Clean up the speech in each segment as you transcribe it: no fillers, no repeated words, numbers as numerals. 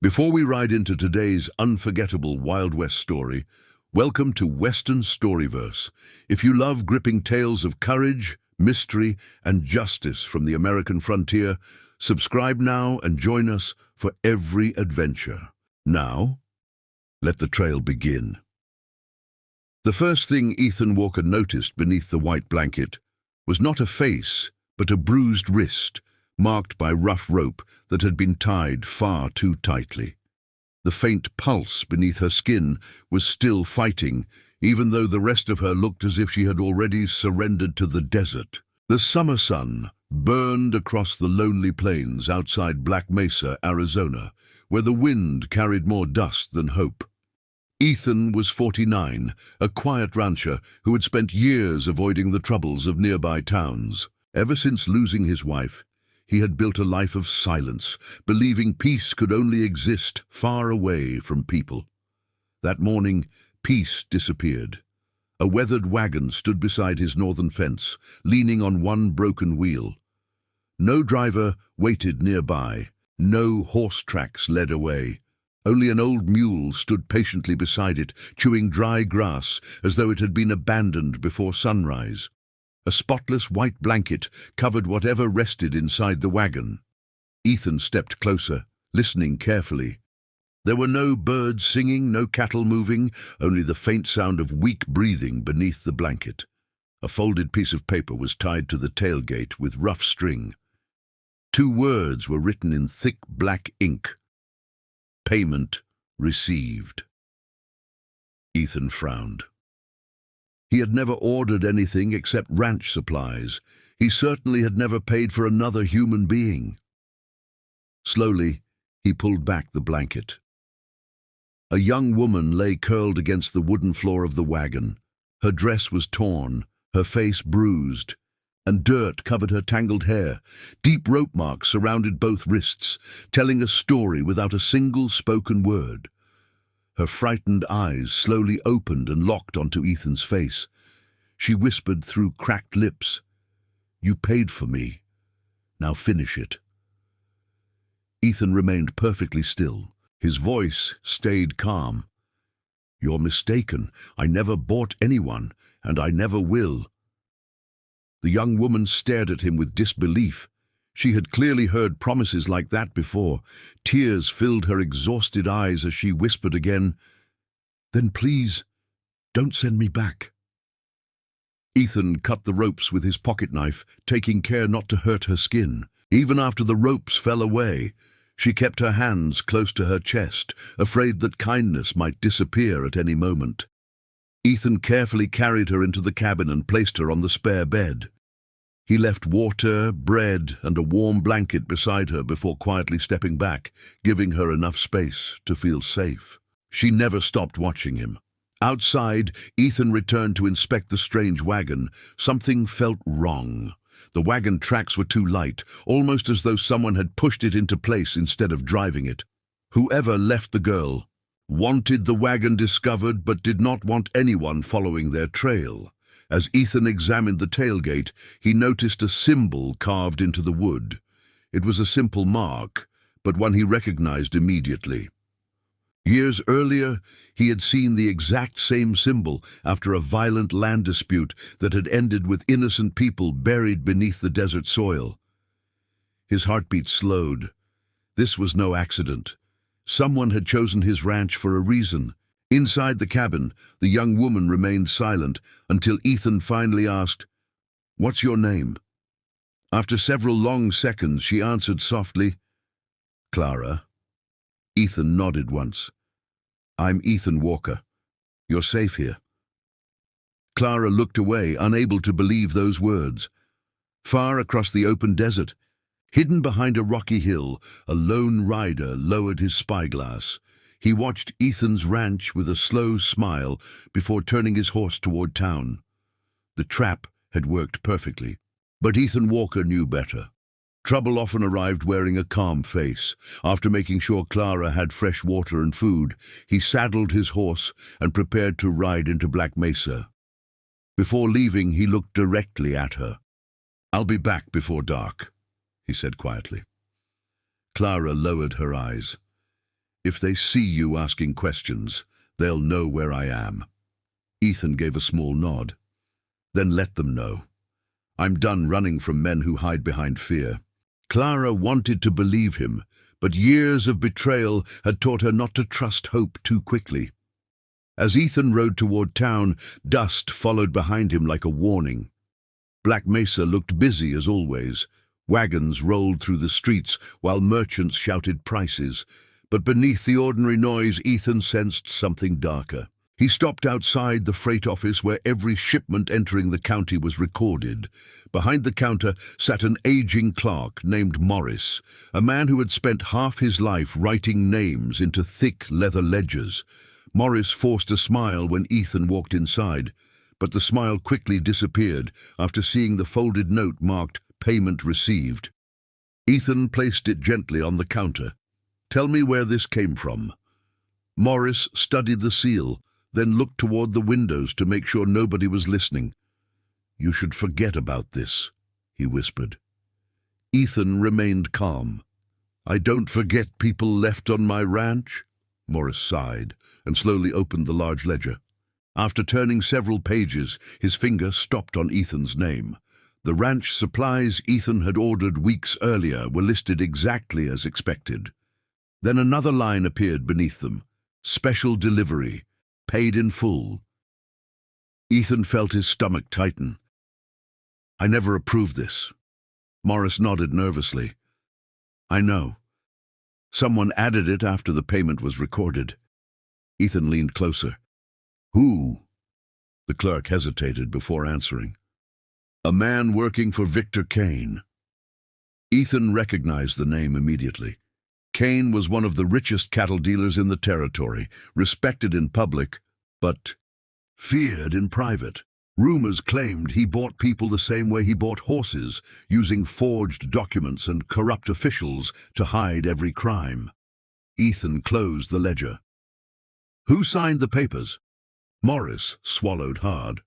Before we ride into today's unforgettable Wild West story, welcome to Western Storyverse. If you love gripping tales of courage, mystery, and justice from the American frontier, subscribe now and join us for every adventure. Now, let the trail begin. The first thing Ethan Walker noticed beneath the white blanket was not a face, but a bruised wrist, marked by rough rope that had been tied far too tightly. The faint pulse beneath her skin was still fighting, even though the rest of her looked as if she had already surrendered to the desert. The summer sun burned across the lonely plains outside Black Mesa, Arizona, where the wind carried more dust than hope. Ethan was 49, a quiet rancher who had spent years avoiding the troubles of nearby towns. Ever since losing his wife, he had built a life of silence, believing peace could only exist far away from people. That morning, peace disappeared. A weathered wagon stood beside his northern fence, leaning on one broken wheel. No driver waited nearby. No horse tracks led away. Only an old mule stood patiently beside it, chewing dry grass as though it had been abandoned before sunrise. A spotless white blanket covered whatever rested inside the wagon. Ethan stepped closer, listening carefully. There were no birds singing, no cattle moving, only the faint sound of weak breathing beneath the blanket. A folded piece of paper was tied to the tailgate with rough string. 2 words were written in thick black ink. Payment received. Ethan frowned. He had never ordered anything except ranch supplies. He certainly had never paid for another human being. Slowly, he pulled back the blanket. A young woman lay curled against the wooden floor of the wagon. Her dress was torn, her face bruised, and dirt covered her tangled hair. Deep rope marks surrounded both wrists, telling a story without a single spoken word. Her frightened eyes slowly opened and locked onto Ethan's face. She whispered through cracked lips, "You paid for me. Now finish it." Ethan remained perfectly still. His voice stayed calm. "You're mistaken. I never bought anyone, and I never will." The young woman stared at him with disbelief. She had clearly heard promises like that before. Tears filled her exhausted eyes as she whispered again, "Then please, don't send me back." Ethan cut the ropes with his pocket knife, taking care not to hurt her skin. Even after the ropes fell away, she kept her hands close to her chest, afraid that kindness might disappear at any moment. Ethan carefully carried her into the cabin and placed her on the spare bed. He left water, bread, and a warm blanket beside her before quietly stepping back, giving her enough space to feel safe. She never stopped watching him. Outside, Ethan returned to inspect the strange wagon. Something felt wrong. The wagon tracks were too light, almost as though someone had pushed it into place instead of driving it. Whoever left the girl wanted the wagon discovered but did not want anyone following their trail. As Ethan examined the tailgate, he noticed a symbol carved into the wood. It was a simple mark, but one he recognized immediately. Years earlier, he had seen the exact same symbol after a violent land dispute that had ended with innocent people buried beneath the desert soil. His heartbeat slowed. This was no accident. Someone had chosen his ranch for a reason. Inside the cabin, the young woman remained silent until Ethan finally asked, "What's your name?" After several long seconds, she answered softly, "Clara." Ethan nodded once. "I'm Ethan Walker. You're safe here." Clara looked away, unable to believe those words. Far across the open desert, hidden behind a rocky hill, a lone rider lowered his spyglass. He watched Ethan's ranch with a slow smile before turning his horse toward town. The trap had worked perfectly, but Ethan Walker knew better. Trouble often arrived wearing a calm face. After making sure Clara had fresh water and food, he saddled his horse and prepared to ride into Black Mesa. Before leaving, he looked directly at her. "I'll be back before dark," he said quietly. Clara lowered her eyes. If they see you asking questions, they'll know where I am." Ethan gave a small nod. "Then let them know. I'm done running from men who hide behind fear." Clara wanted to believe him, but years of betrayal had taught her not to trust hope too quickly. As Ethan rode toward town, dust followed behind him like a warning. Black Mesa looked busy as always. Wagons rolled through the streets while merchants shouted prices. But beneath the ordinary noise, Ethan sensed something darker. He stopped outside the freight office where every shipment entering the county was recorded. Behind the counter sat an aging clerk named Morris, a man who had spent half his life writing names into thick leather ledgers. Morris forced a smile when Ethan walked inside, but the smile quickly disappeared after seeing the folded note marked "Payment Received." Ethan placed it gently on the counter. "Tell me where this came from." Morris studied the seal, then looked toward the windows to make sure nobody was listening. "You should forget about this," he whispered. Ethan remained calm. "I don't forget people left on my ranch," Morris sighed, and slowly opened the large ledger. After turning several pages, his finger stopped on Ethan's name. The ranch supplies Ethan had ordered weeks earlier were listed exactly as expected. Then another line appeared beneath them: "Special delivery, paid in full." Ethan felt his stomach tighten. "I never approved this." Morris nodded nervously. "I know. Someone added it after the payment was recorded." Ethan leaned closer. "Who?" The clerk hesitated before answering. "A man working for Victor Kane." Ethan recognized the name immediately. Kane was one of the richest cattle dealers in the territory, respected in public, but feared in private. Rumors claimed he bought people the same way he bought horses, using forged documents and corrupt officials to hide every crime. Ethan closed the ledger. "Who signed the papers?" Morris swallowed hard.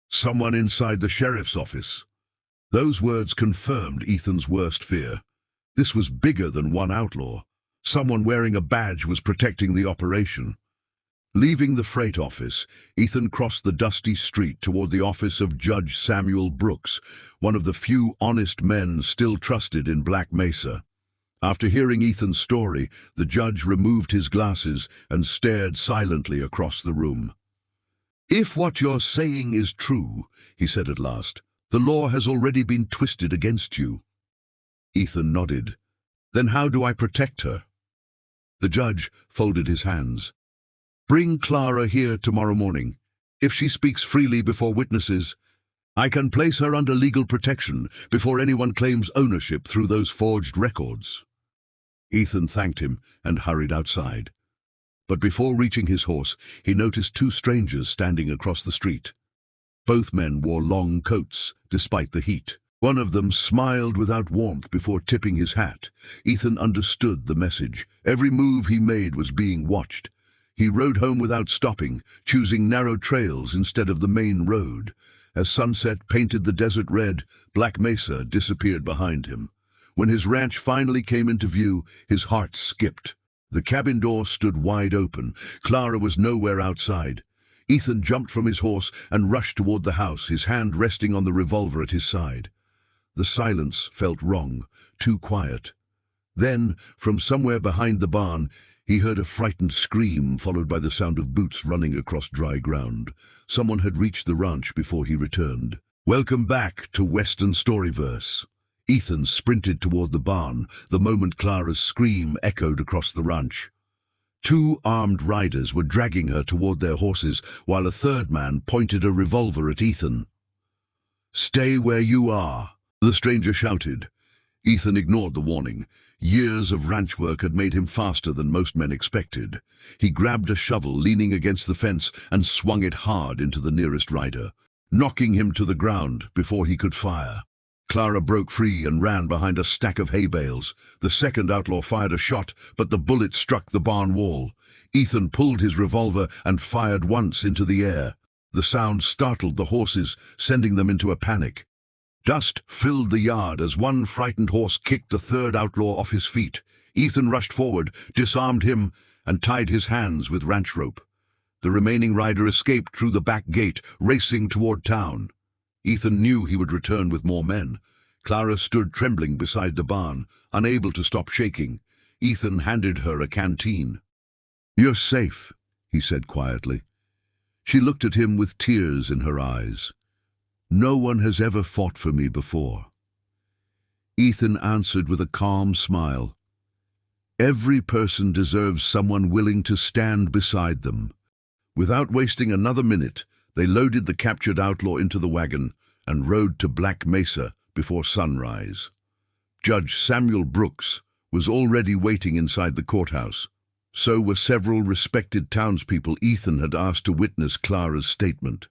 "Someone inside the sheriff's office." Those words confirmed Ethan's worst fear. This was bigger than one outlaw. Someone wearing a badge was protecting the operation. Leaving the freight office, Ethan crossed the dusty street toward the office of Judge Samuel Brooks, one of the few honest men still trusted in Black Mesa. After hearing Ethan's story, the judge removed his glasses and stared silently across the room. "If what you're saying is true," he said at last, "the law has already been twisted against you." Ethan nodded. "Then how do I protect her?" The judge folded his hands. "Bring Clara here tomorrow morning. If she speaks freely before witnesses, I can place her under legal protection before anyone claims ownership through those forged records." Ethan thanked him and hurried outside. But before reaching his horse, he noticed two strangers standing across the street. Both men wore long coats, despite the heat. One of them smiled without warmth before tipping his hat. Ethan understood the message. Every move he made was being watched. He rode home without stopping, choosing narrow trails instead of the main road. As sunset painted the desert red, Black Mesa disappeared behind him. When his ranch finally came into view, his heart skipped. The cabin door stood wide open. Clara was nowhere outside. Ethan jumped from his horse and rushed toward the house, his hand resting on the revolver at his side. The silence felt wrong, too quiet. Then, from somewhere behind the barn, he heard a frightened scream followed by the sound of boots running across dry ground. Someone had reached the ranch before he returned. "Welcome back to Western Storyverse." Ethan sprinted toward the barn the moment Clara's scream echoed across the ranch. Two armed riders were dragging her toward their horses while a third man pointed a revolver at Ethan. "Stay where you are," the stranger shouted. Ethan ignored the warning. Years of ranch work had made him faster than most men expected. He grabbed a shovel leaning against the fence and swung it hard into the nearest rider, knocking him to the ground before he could fire. Clara broke free and ran behind a stack of hay bales. The second outlaw fired a shot, but the bullet struck the barn wall. Ethan pulled his revolver and fired once into the air. The sound startled the horses, sending them into a panic. Dust filled the yard as one frightened horse kicked the third outlaw off his feet. Ethan rushed forward, disarmed him, and tied his hands with ranch rope. The remaining rider escaped through the back gate, racing toward town. Ethan knew he would return with more men. Clara stood trembling beside the barn, unable to stop shaking. Ethan handed her a canteen. "You're safe," he said quietly. She looked at him with tears in her eyes. "No one has ever fought for me before." Ethan answered with a calm smile. "Every person deserves someone willing to stand beside them." Without wasting another minute, they loaded the captured outlaw into the wagon and rode to Black Mesa before sunrise. Judge Samuel Brooks was already waiting inside the courthouse. So were several respected townspeople Ethan had asked to witness Clara's statement.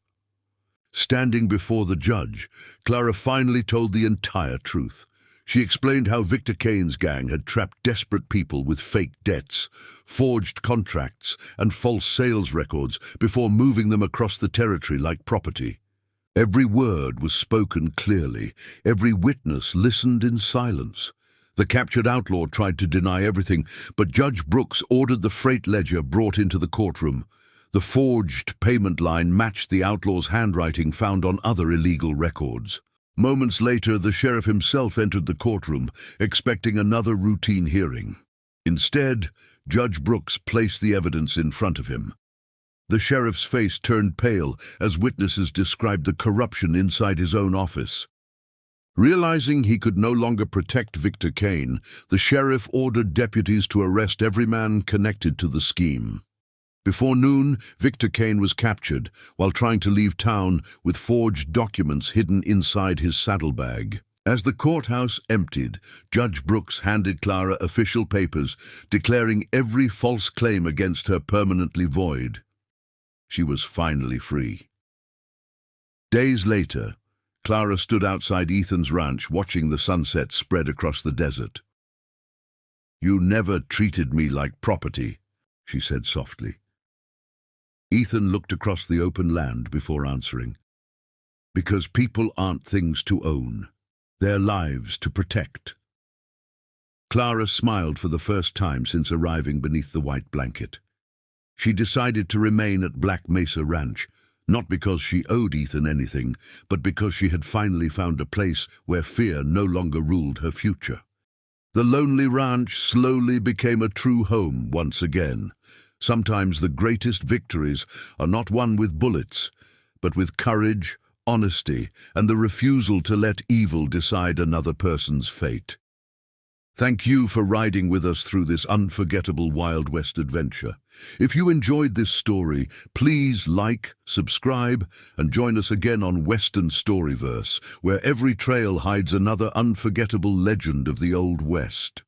Standing before the judge, Clara finally told the entire truth. She explained how Victor Kane's gang had trapped desperate people with fake debts, forged contracts, and false sales records before moving them across the territory like property. Every word was spoken clearly. Every witness listened in silence. The captured outlaw tried to deny everything, but Judge Brooks ordered the freight ledger brought into the courtroom. The forged payment line matched the outlaw's handwriting found on other illegal records. Moments later, the sheriff himself entered the courtroom, expecting another routine hearing. Instead, Judge Brooks placed the evidence in front of him. The sheriff's face turned pale as witnesses described the corruption inside his own office. Realizing he could no longer protect Victor Kane, the sheriff ordered deputies to arrest every man connected to the scheme. Before noon, Victor Kane was captured while trying to leave town with forged documents hidden inside his saddlebag. As the courthouse emptied, Judge Brooks handed Clara official papers declaring every false claim against her permanently void. She was finally free. Days later, Clara stood outside Ethan's ranch watching the sunset spread across the desert. "You never treated me like property," she said softly. Ethan looked across the open land before answering. "Because people aren't things to own. They're lives to protect." Clara smiled for the first time since arriving beneath the white blanket. She decided to remain at Black Mesa Ranch, not because she owed Ethan anything, but because she had finally found a place where fear no longer ruled her future. The lonely ranch slowly became a true home once again. Sometimes the greatest victories are not won with bullets, but with courage, honesty, and the refusal to let evil decide another person's fate. Thank you for riding with us through this unforgettable Wild West adventure. If you enjoyed this story, please like, subscribe, and join us again on Western Storyverse, where every trail hides another unforgettable legend of the Old West.